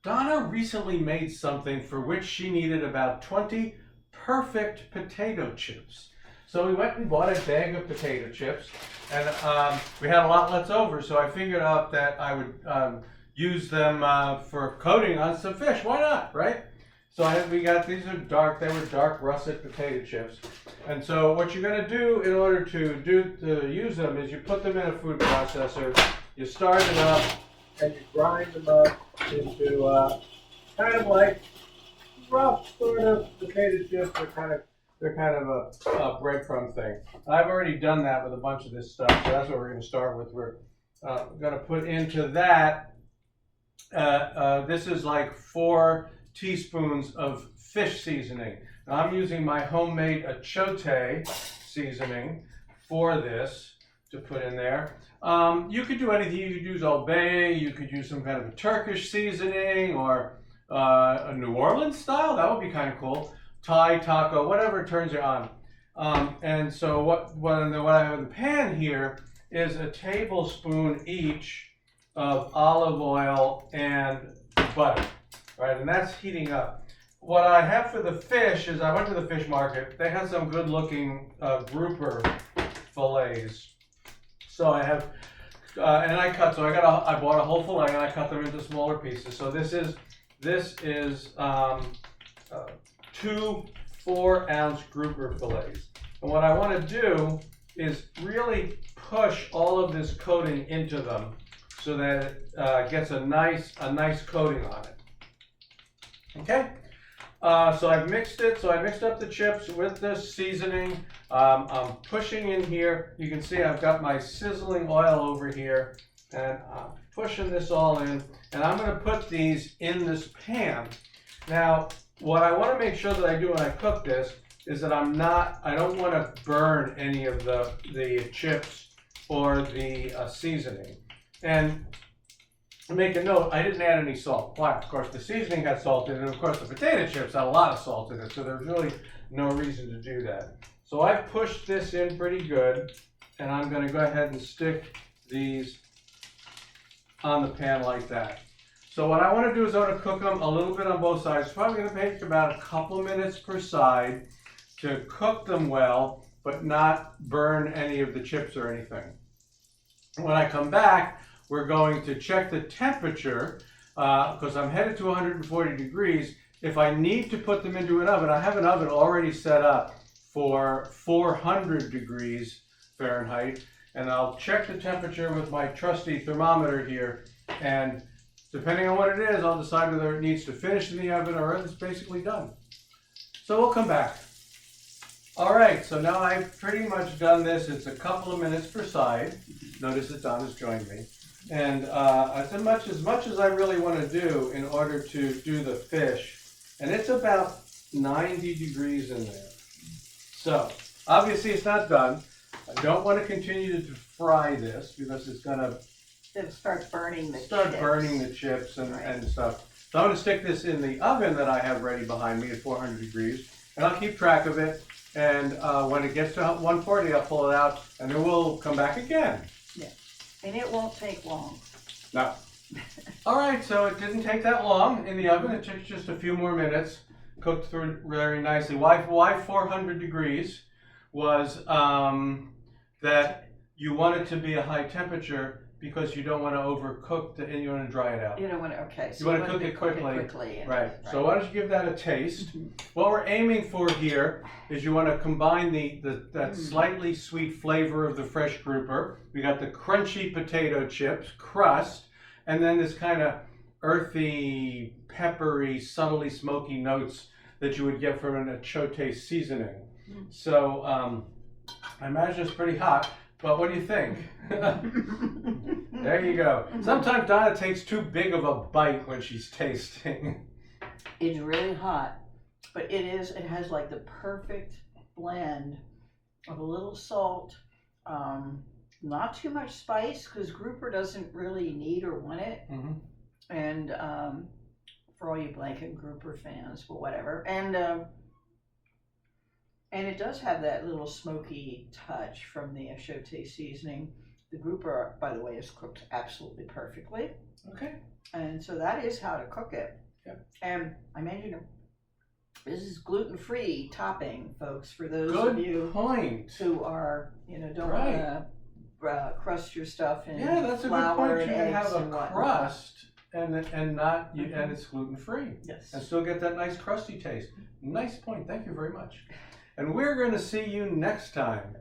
Donna recently made something for which she needed about 20 perfect potato chips. So we went and bought a bag of potato chips, and we had a lot left over, so I figured out that I would use them for coating on some fish. Why not, right? So we got, these are dark, they were dark russet potato chips. And so what you're going to do in order to use them is you put them in a food processor, you start it up, and you grind them up into kind of like rough sort of potato chips. They're kind of a breadcrumb thing. I've already done that with a bunch of this stuff, so that's what we're going to start with. We're going to put into that, this is like 4 teaspoons of fish seasoning. Now I'm using my homemade achiote seasoning for this to put in there. You could do anything. You could use Old Bay, you could use some kind of a Turkish seasoning, or a New Orleans style. That would be kind of cool. Thai, taco, whatever turns you on. And so what I have in the pan here is a tablespoon each of olive oil and butter, right? And that's heating up. What I have for the fish is I went to the fish market. They had some good looking grouper fillets. So I have, and I cut, so I bought a whole fillet and I cut them into smaller pieces. So this is 2 4-ounce grouper fillets. And what I want to do is really push all of this coating into them so that it gets a nice coating on it. Okay, so I've mixed it. So I mixed up the chips with the seasoning. I'm pushing in here. You can see I've got my sizzling oil over here, and I'm pushing this all in. And I'm going to put these in this pan. Now, what I want to make sure that I do when I cook this is that I don't want to burn any of the chips or the seasoning. And make a note, I didn't add any salt. Why? Of course, the seasoning had salt in it, and of course, the potato chips had a lot of salt in it, so there's really no reason to do that. So I've pushed this in pretty good, and I'm going to go ahead and stick these on the pan like that. So what I want to do is I want to cook them a little bit on both sides. It's probably going to take about a couple minutes per side to cook them well, but not burn any of the chips or anything. When I come back, we're going to check the temperature because I'm headed to 140 degrees. If I need to put them into an oven, I have an oven already set up for 400 degrees Fahrenheit, and I'll check the temperature with my trusty thermometer here, and depending on what it is, I'll decide whether it needs to finish in the oven or it's basically done. So we'll come back. All right, so now I've pretty much done this. It's a couple of minutes per side. Notice that Donna's joined me. And as much as I really want to do in order to do the fish, and it's about 90 degrees in there. So obviously it's not done. I don't want to continue to fry this because it's going to start burning the chips and, right. and stuff. So I'm going to stick this in the oven that I have ready behind me at 400 degrees, and I'll keep track of it. And when it gets to 140, I'll pull it out, and then we'll come back again. Yeah, and it won't take long. No. All right, so it didn't take that long in the oven. It took just a few more minutes. Cooked through very nicely. Why 400 degrees was that you want it to be a high temperature because you don't want to overcook and you want to dry it out. You don't want to, okay. So you want to cook it quickly. Right. So why don't you give that a taste? What we're aiming for here is you want to combine that slightly sweet flavor of the fresh grouper. We got the crunchy potato chips, crust, and then this kind of earthy, peppery, subtly smoky notes that you would get from an achiote seasoning. So I imagine it's pretty hot. But what do you think? There you go. Sometimes Donna takes too big of a bite when she's tasting. It's really hot, but it has like the perfect blend of a little salt, not too much spice because grouper doesn't really need or want it. Mm-hmm. And for all you blanket grouper fans, but whatever. And it does have that little smoky touch from the achiote seasoning. The grouper, by the way, is cooked absolutely perfectly. Okay. And so that is how to cook it. Yeah. And I mentioned this is gluten-free topping, folks, for those Good of you point. who are, don't Right. want to crust your stuff in Yeah, that's a good flour point. and You can eggs have a and whatnot. crust and not and it's gluten free Yes. and still get that nice crusty taste. Nice point. Thank you very much. And we're going to see you next time